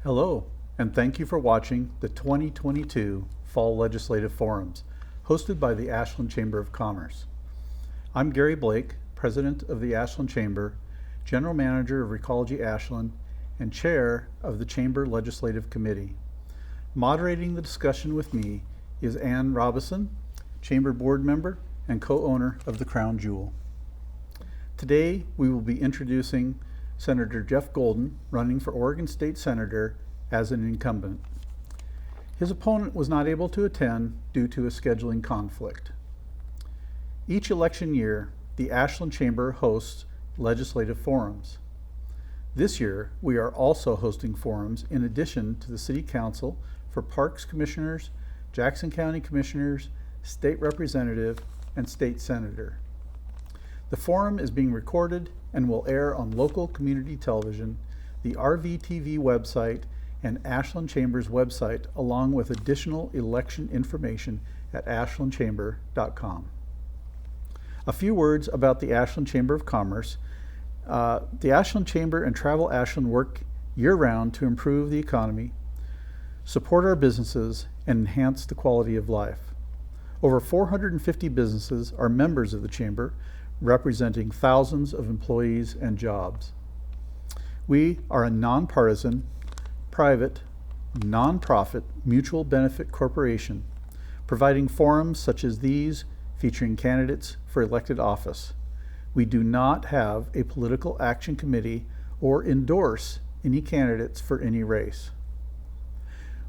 Hello, and thank you for watching the 2022 Fall Legislative Forums, hosted by the Ashland Chamber of Commerce. I'm Gary Blake, President of the Ashland Chamber, General Manager of Recology Ashland, and Chair of the Chamber Legislative Committee. Moderating the discussion with me is Ann Robison, Chamber Board Member and co-owner of the Crown Jewel. Today, we will be introducing Senator Jeff Golden, running for Oregon State Senator as an incumbent. His opponent was not able to attend due to a scheduling conflict. Each election year, the Ashland Chamber hosts legislative forums. This year, we are also hosting forums in addition to the City Council for Parks Commissioners, Jackson County Commissioners, State Representative, and State Senator. The forum is being recorded and will air on local community television, the RVTV website, and Ashland Chamber's website, along with additional election information at ashlandchamber.com. A few words about the Ashland Chamber of Commerce. The Ashland Chamber and Travel Ashland work year-round to improve the economy, support our businesses, and enhance the quality of life. Over 450 businesses are members of the Chamber, representing thousands of employees and jobs. We are a nonpartisan, private, nonprofit, mutual benefit corporation, providing forums such as these featuring candidates for elected office. We do not have a political action committee or endorse any candidates for any race.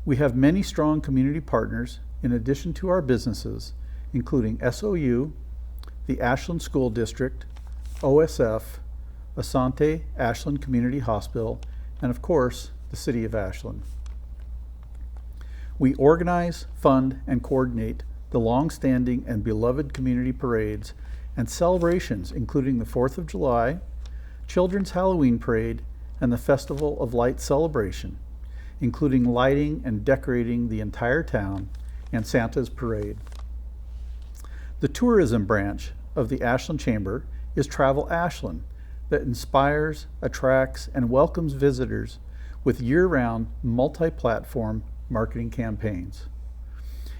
We have many strong community partners in addition to our businesses, including SOU, the Ashland School District, OSF, Asante Ashland Community Hospital, and of course, the City of Ashland. We organize, fund, and coordinate the long-standing and beloved community parades and celebrations, including the 4th of July, Children's Halloween Parade, and the Festival of Lights celebration, including lighting and decorating the entire town and Santa's Parade. The tourism branch of the Ashland Chamber is Travel Ashland, that inspires, attracts, and welcomes visitors with year-round multi-platform marketing campaigns.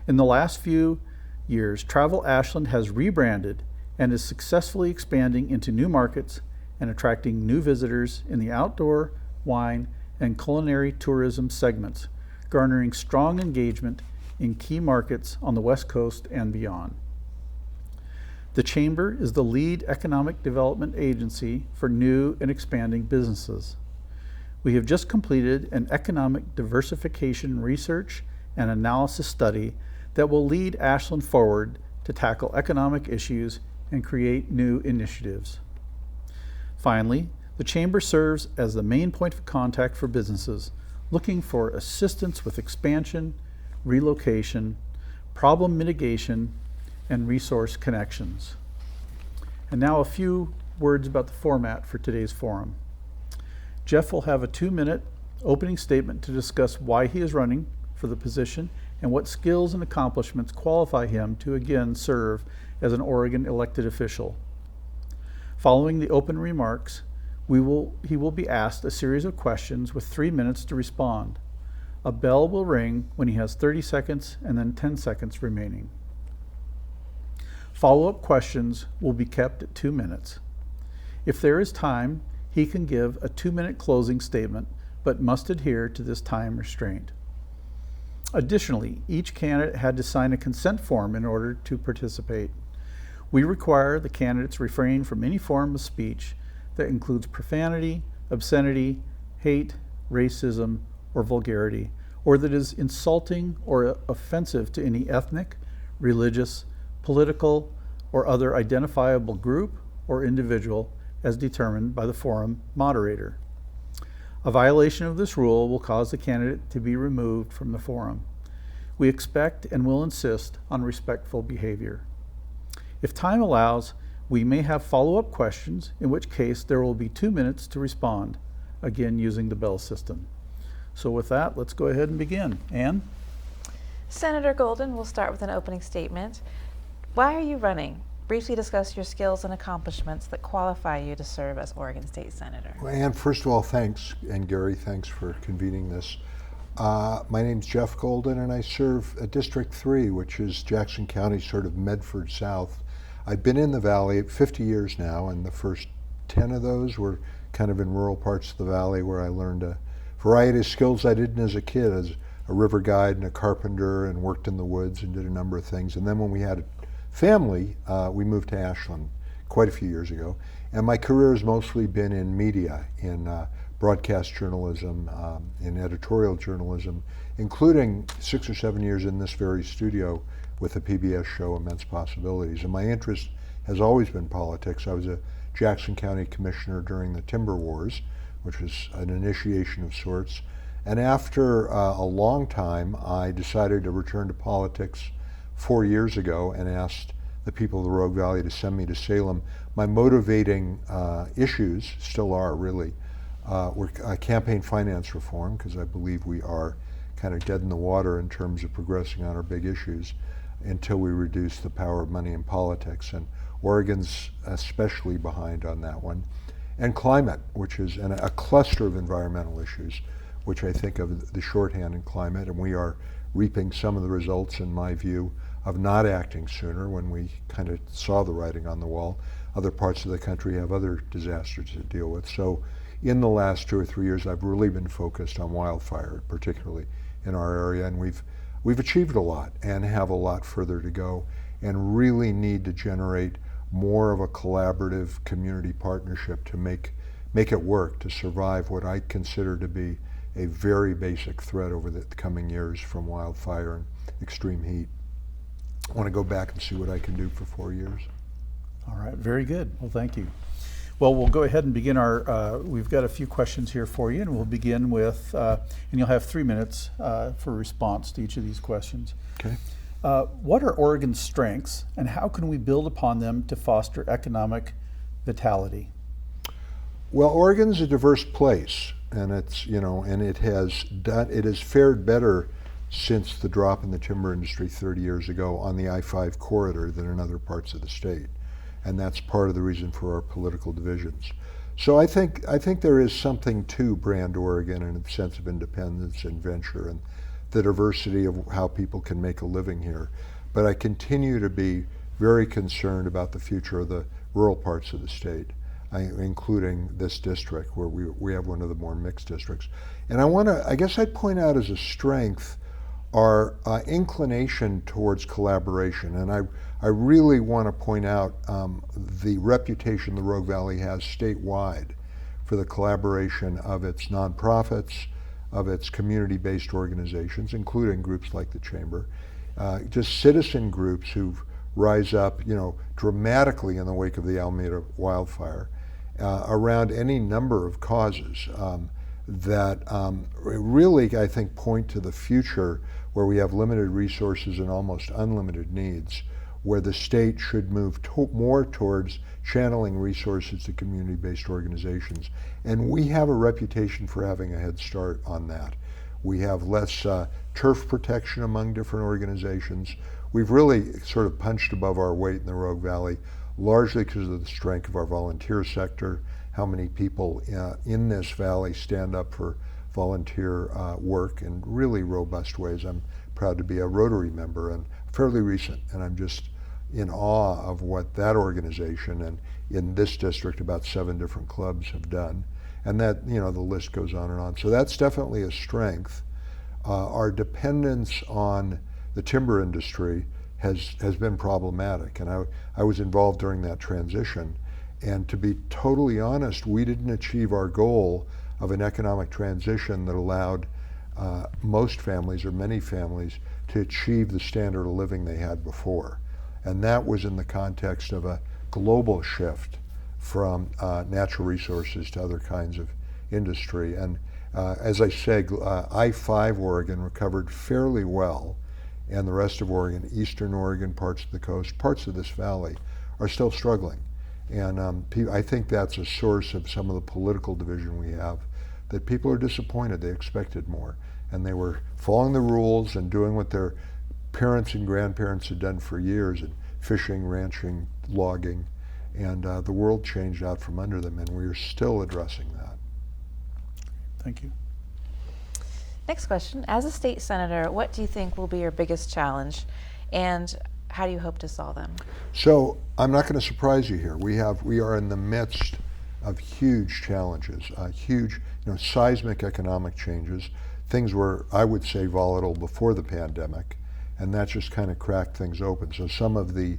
In the last few years, Travel Ashland has rebranded and is successfully expanding into new markets and attracting new visitors in the outdoor, wine, and culinary tourism segments, garnering strong engagement in key markets on the West Coast and beyond. The Chamber is the lead economic development agency for new and expanding businesses. We have just completed an economic diversification research and analysis study that will lead Ashland forward to tackle economic issues and create new initiatives. Finally, the Chamber serves as the main point of contact for businesses looking for assistance with expansion, relocation, problem mitigation, and resource connections. And now a few words about the format for today's forum. Jeff will have a 2-minute opening statement to discuss why he is running for the position and what skills and accomplishments qualify him to again serve as an Oregon elected official. Following the open remarks, he will be asked a series of questions with 3 minutes to respond. A bell will ring when he has 30 seconds and then 10 seconds remaining. Follow-up questions will be kept at 2 minutes. If there is time, he can give a 2-minute closing statement, but must adhere to this time restraint. Additionally, each candidate had to sign a consent form in order to participate. We require the candidates refrain from any form of speech that includes profanity, obscenity, hate, racism, or vulgarity, or that is insulting or offensive to any ethnic, religious, political, or other identifiable group or individual as determined by the forum moderator. A violation of this rule will cause the candidate to be removed from the forum. We expect and will insist on respectful behavior. If time allows, we may have follow-up questions, in which case there will be 2 minutes to respond, again using the bell system. So with that, let's go ahead and begin. Ann? Senator Golden will start with an opening statement. Why are you running? briefly discuss your skills and accomplishments that qualify you to serve as Oregon State Senator. Well, Ann, first of all, thanks, and Gary, thanks for convening this. My name's Jeff Golden, and I serve District 3, which is Jackson County, sort of Medford South. I've been in the Valley 50 years now, and the first 10 of those were kind of in rural parts of the Valley where I learned a variety of skills I didn't as a kid, as a river guide and a carpenter, and worked in the woods and did a number of things. And then when we had a family, we moved to Ashland quite a few years ago. And my career has mostly been in media, in broadcast journalism, in editorial journalism, including 6 or 7 years in this very studio with the PBS show Immense Possibilities. And my interest has always been politics. I was a Jackson County Commissioner during the Timber Wars, which was an initiation of sorts. And after a long time, I decided to return to politics 4 years ago and asked the people of the Rogue Valley to send me to Salem. My motivating issues still are really were campaign finance reform, because I believe we are kind of dead in the water in terms of progressing on our big issues until we reduce the power of money in politics. And Oregon's especially behind on that one. And climate, which is a cluster of environmental issues, which I think of the shorthand in climate, and we are reaping some of the results, in my view, of not acting sooner when we kind of saw the writing on the wall. Other parts of the country have other disasters to deal with. So in the last 2 or 3 years, I've really been focused on wildfire, particularly in our area, and we've achieved a lot and have a lot further to go, and really need to generate more of a collaborative community partnership to make it work, to survive what I consider to be a very basic threat over the coming years from wildfire and extreme heat. I want to go back and see what I can do for 4 years. All right, very good. Well, thank you. Well, we'll go ahead and begin we've got a few questions here for you, and we'll begin with, and you'll have 3 minutes for response to each of these questions. Okay. What are Oregon's strengths, and how can we build upon them to foster economic vitality? Well, Oregon's a diverse place, and it has fared better since the drop in the timber industry 30 years ago on the I-5 corridor than in other parts of the state. And that's part of the reason for our political divisions. So I think there is something to brand Oregon in a sense of independence and venture and the diversity of how people can make a living here. But I continue to be very concerned about the future of the rural parts of the state, including this district where we have one of the more mixed districts. And I guess I'd point out as a strength our inclination towards collaboration. And I really want to point out the reputation the Rogue Valley has statewide for the collaboration of its nonprofits, of its community-based organizations, including groups like the Chamber, just citizen groups who rise up, dramatically in the wake of the Alameda wildfire, around any number of causes that really, I think, point to the future where we have limited resources and almost unlimited needs, where the state should move more towards channeling resources to community-based organizations. And we have a reputation for having a head start on that. We have less turf protection among different organizations. We've really sort of punched above our weight in the Rogue Valley, largely because of the strength of our volunteer sector, how many people in this valley stand up for volunteer work in really robust ways. I'm proud to be a Rotary member and fairly recent, and I'm just in awe of what that organization and in this district about 7 different clubs have done. And that, the list goes on and on. So that's definitely a strength. Our dependence on the timber industry has been problematic, and I was involved during that transition. And to be totally honest, we didn't achieve our goal of an economic transition that allowed most families or many families to achieve the standard of living they had before. And that was in the context of a global shift from natural resources to other kinds of industry. And as I said, I-5 Oregon recovered fairly well, and the rest of Oregon, eastern Oregon, parts of the coast, parts of this valley are still struggling. And I think that's a source of some of the political division we have, that people are disappointed. They expected more, and they were following the rules and doing what their parents and grandparents had done for years and fishing, ranching, logging, and the world changed out from under them, and we are still addressing that. Thank you. Next question. As a state senator, what do you think will be your biggest challenge, and how do you hope to solve them? So I'm not going to surprise you here. We are in the midst of huge challenges, huge, seismic economic changes. Things were, I would say, volatile before the pandemic, and that just kind of cracked things open. So some of the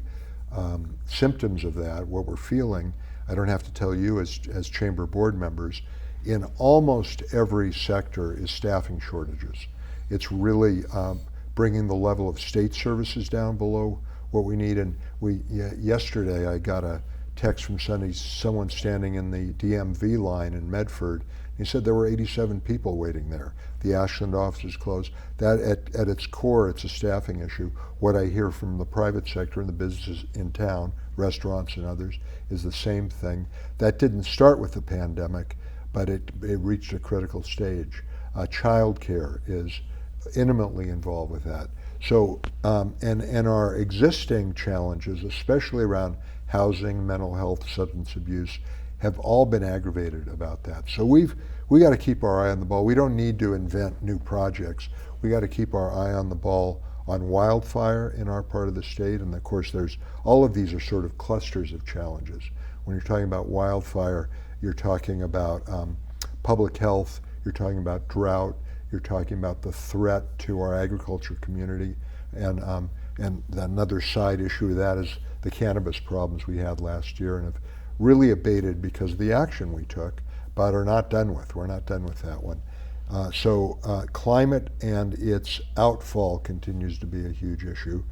symptoms of that, what we're feeling, I don't have to tell you as chamber board members, in almost every sector is staffing shortages. It's really bringing the level of state services down below what we need. And yesterday I got a text from someone standing in the DMV line in Medford. He said there were 87 people waiting there. The Ashland office is closed. That at its core, it's a staffing issue. What I hear from the private sector and the businesses in town, restaurants and others, is the same thing. That didn't start with the pandemic, but it reached a critical stage. Childcare is intimately involved with that. So, and our existing challenges, especially around housing, mental health, substance abuse, have all been aggravated about that. So we got to keep our eye on the ball. We don't need to invent new projects. We got to keep our eye on the ball on wildfire in our part of the state. And of course, all of these are sort of clusters of challenges. When you're talking about wildfire, you're talking about public health, you're talking about drought, you're talking about the threat to our agriculture community, and another side issue of that is the cannabis problems we had last year and have really abated because of the action we took, but are not done with. We're not done with that one. So climate and its outfall continues to be a huge issue,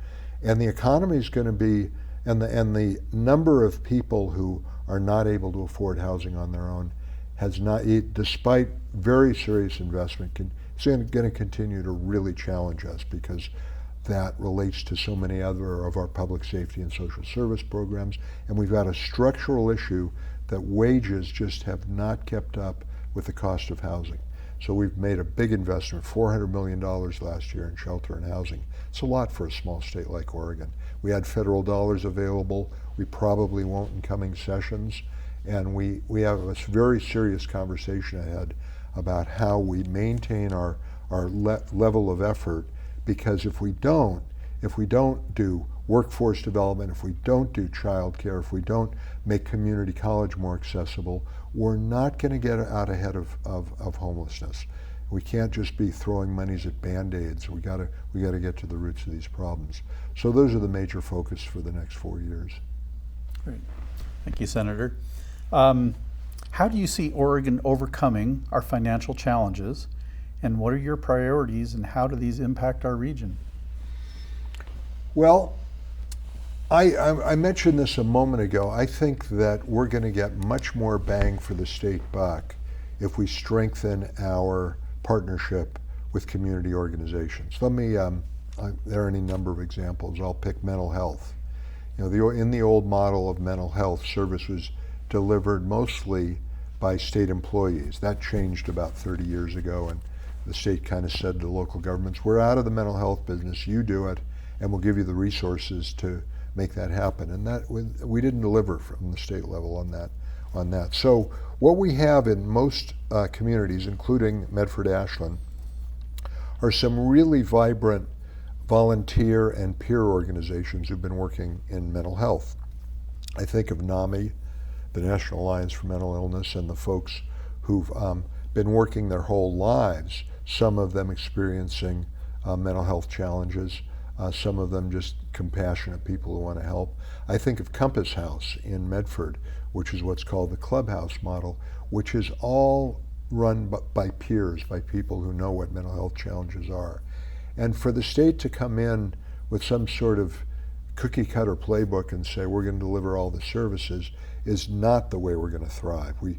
and the economy is going to be, and the number of people who are not able to afford housing on their own has not, despite very serious investment, it's going to continue to really challenge us because that relates to so many other of our public safety and social service programs. And we've got a structural issue that wages just have not kept up with the cost of housing. So we've made a big investment, $400 million last year in shelter and housing. It's a lot for a small state like Oregon. We had federal dollars available. We probably won't in coming sessions. And we have a very serious conversation ahead about how we maintain our level of effort, because if we don't do workforce development, if we don't do child care, if we don't make community college more accessible, we're not going to get out ahead of homelessness. We can't just be throwing monies at Band-Aids. We got to get to the roots of these problems. So those are the major focus for the next 4 years. Great. Thank you, Senator. How do you see Oregon overcoming our financial challenges, and what are your priorities, and how do these impact our region? Well, I mentioned this a moment ago. I think that we're going to get much more bang for the state buck if we strengthen our partnership with community organizations. There are any number of examples. I'll pick mental health. In the old model of mental health, service was delivered mostly by state employees. That changed about 30 years ago, and the state kind of said to local governments, we're out of the mental health business, you do it, and we'll give you the resources to make that happen. And that we didn't deliver from the state level on that. So what we have in most communities, including Medford Ashland, are some really vibrant volunteer and peer organizations who've been working in mental health. I think of NAMI, the National Alliance for Mental Illness, and the folks who've been working their whole lives, some of them experiencing mental health challenges, some of them just compassionate people who want to help. I think of Compass House in Medford, which is what's called the clubhouse model, which is all run by peers, by people who know what mental health challenges are. And for the state to come in with some sort of cookie cutter playbook and say we're going to deliver all the services is not the way we're going to thrive. We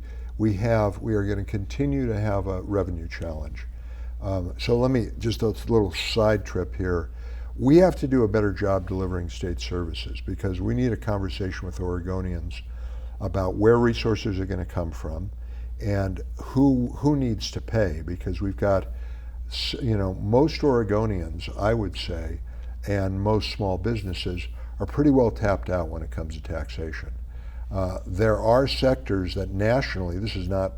are going to continue to have a revenue challenge. So let me, just a little side trip here. We have to do a better job delivering state services because we need a conversation with Oregonians about where resources are going to come from and who needs to pay, because we've got, most Oregonians, I would say, and most small businesses are pretty well tapped out when it comes to taxation. There are sectors that nationally, this is not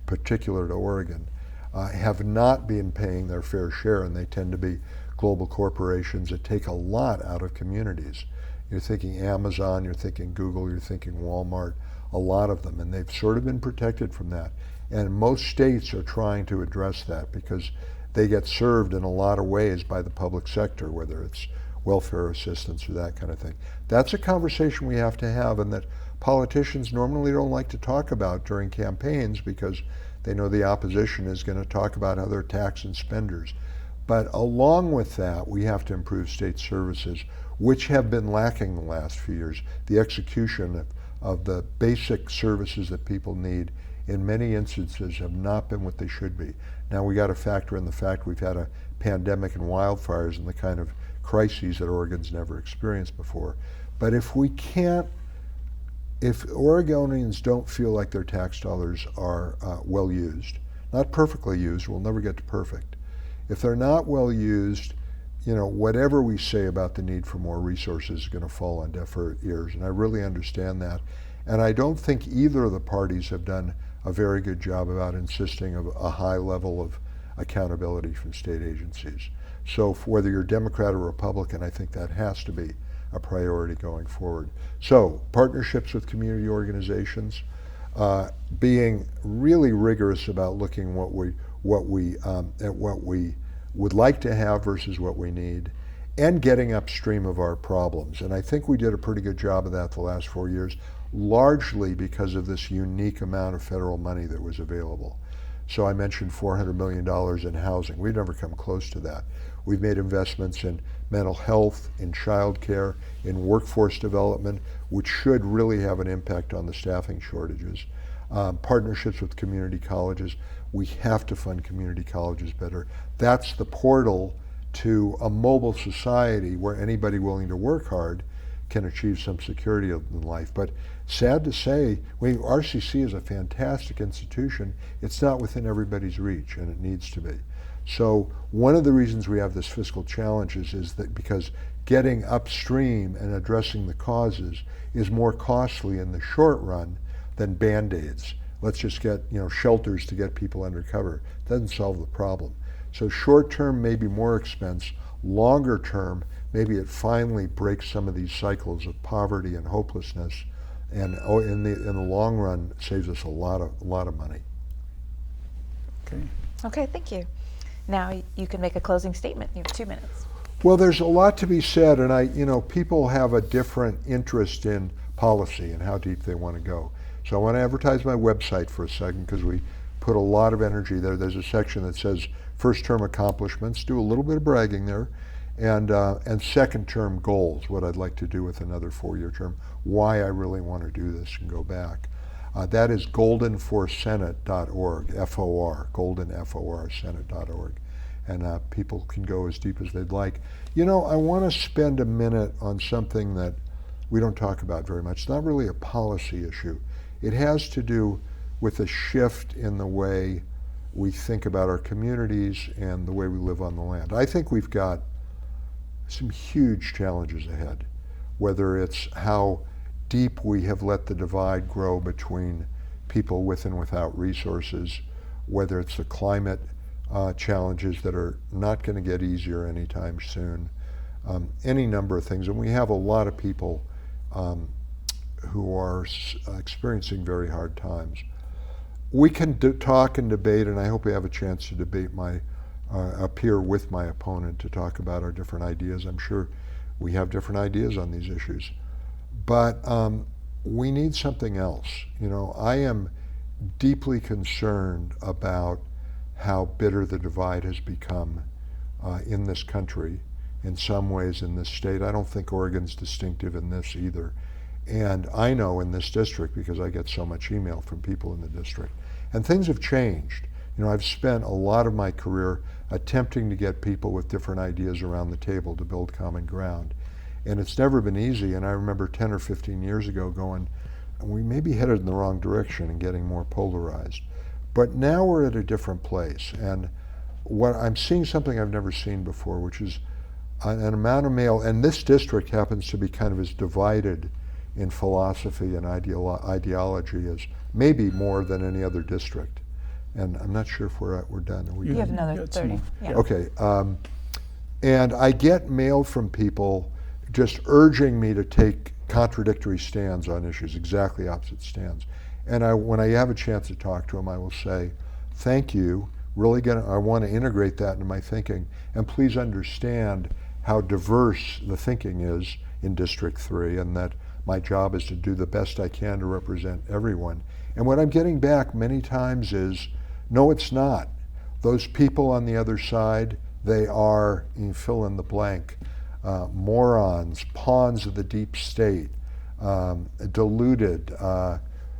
particular to Oregon, have not been paying their fair share, and they tend to be global corporations that take a lot out of communities. You're thinking Amazon, you're thinking Google, you're thinking Walmart, a lot of them, and they've sort of been protected from that. And most states are trying to address that because they get served in a lot of ways by the public sector, whether it's welfare assistance or that kind of thing. That's a conversation we have to have, and that politicians normally don't like to talk about during campaigns because they know the opposition is going to talk about how they're tax and spenders. But along with that, we have to improve state services, which have been lacking the last few years. The execution of the basic services that people need in many instances have not been what they should be. Now we got to factor in the fact we've had a pandemic and wildfires and the kind of crises that Oregon's never experienced before. But if Oregonians don't feel like their tax dollars are well used, not perfectly used, we'll never get to perfect. If they're not well used, whatever we say about the need for more resources is going to fall on deaf ears, and I really understand that. And I don't think either of the parties have done a very good job about insisting of a high level of accountability from state agencies. So whether you're Democrat or Republican, I think that has to be a priority going forward. So partnerships with community organizations, being really rigorous about looking at what we would like to have versus what we need, and getting upstream of our problems. And I think we did a pretty good job of that the last 4 years, largely because of this unique amount of federal money that was available. So I mentioned $400 million in housing. We've never come close to that. We've made investments in mental health, in child care, in workforce development, which should really have an impact on the staffing shortages. Partnerships with community colleges. We have to fund community colleges better. That's the portal to a mobile society where anybody willing to work hard can achieve some security in life. But sad to say, RCC is a fantastic institution. It's not within everybody's reach, and it needs to be. So one of the reasons we have this fiscal challenge is that because getting upstream and addressing the causes is more costly in the short run than Band-Aids. Let's just get shelters to get people under cover. Doesn't solve the problem. So short term, maybe more expense. Longer term, maybe it finally breaks some of these cycles of poverty and hopelessness, and in the long run saves us a lot of money. Okay. Okay, thank you. Now you can make a closing statement. You have 2 minutes. Well, there's a lot to be said, and people have a different interest in policy and how deep they want to go. So I want to advertise my website for a second because we put a lot of energy there. There's a section that says first term accomplishments, do a little bit of bragging there, and second term goals, what I'd like to do with another 4-year term, why I really want to do this and go back. That is goldenforsenate.org, F-O-R, goldenforsenate.org. And people can go as deep as they'd like. I want to spend a minute on something that we don't talk about very much. It's not really a policy issue. It has to do with a shift in the way we think about our communities and the way we live on the land. I think we've got some huge challenges ahead, whether it's how deep we have let the divide grow between people with and without resources, whether it's the climate challenges that are not going to get easier anytime soon, any number of things. And we have a lot of people who are experiencing very hard times. We can talk and debate, and I hope we have a chance to debate appear with my opponent to talk about our different ideas. I'm sure we have different ideas on these issues. But we need something else. I am deeply concerned about how bitter the divide has become in this country, in some ways in this state. I don't think Oregon's distinctive in this either. And I know in this district, because I get so much email from people in the district, and things have changed. I've spent a lot of my career attempting to get people with different ideas around the table to build common ground. And it's never been easy. And I remember 10 or 15 years ago going, we may be headed in the wrong direction and getting more polarized. But now we're at a different place. And I'm seeing something I've never seen before, which is an amount of mail, and this district happens to be kind of as divided in philosophy and ideology as maybe more than any other district. And I'm not sure if we're done. Are we You done? have another got some 30. more. Yeah. Okay. And I get mail from people just urging me to take contradictory stands on issues, exactly opposite stands. And when I have a chance to talk to them, I will say, thank you. Really I want to integrate that into my thinking. And please understand how diverse the thinking is in District 3, and that my job is to do the best I can to represent everyone. And what I'm getting back many times is, no, it's not. Those people on the other side, they are, you fill in the blank, morons, pawns of the deep state, deluded,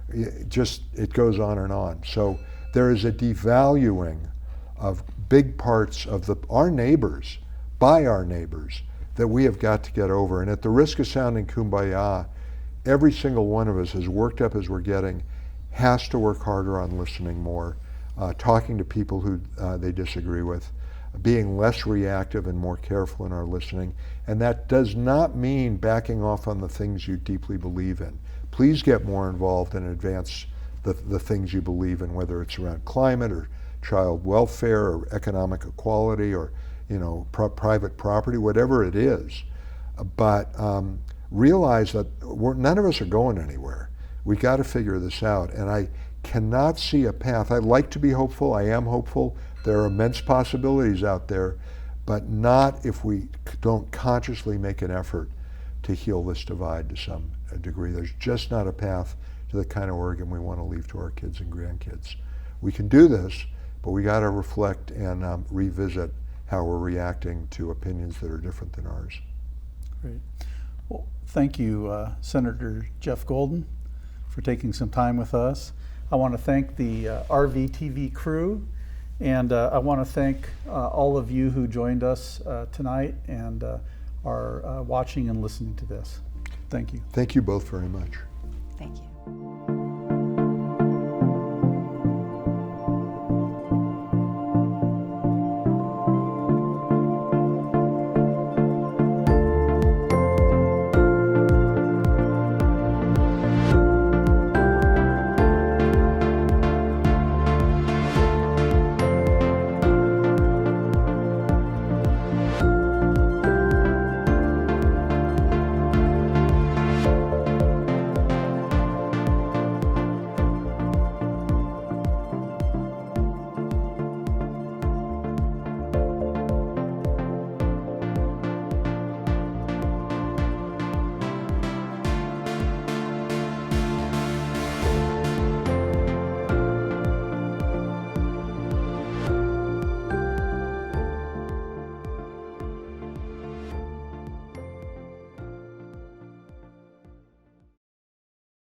it goes on and on. So there is a devaluing of big parts of our neighbors, by our neighbors, that we have got to get over. And at the risk of sounding kumbaya, every single one of us, as worked up as we're getting, has to work harder on listening more, talking to people who they disagree with, being less reactive and more careful in our listening. And that does not mean backing off on the things you deeply believe in. Please get more involved and advance the things you believe in, whether it's around climate or child welfare or economic equality or private property, whatever it is. But realize that none of us are going anywhere. We got to figure this out. And I cannot see a path. I'd like to be hopeful. I am hopeful. There are immense possibilities out there, but not if we don't consciously make an effort to heal this divide to some degree. There's just not a path to the kind of Oregon we want to leave to our kids and grandkids. We can do this, but we got to reflect and revisit how we're reacting to opinions that are different than ours. Great. Well, thank you, Senator Jeff Golden, for taking some time with us. I want to thank the RVTV crew, and I want to thank all of you who joined us tonight and are watching and listening to this. Thank you. Thank you both very much. Thank you.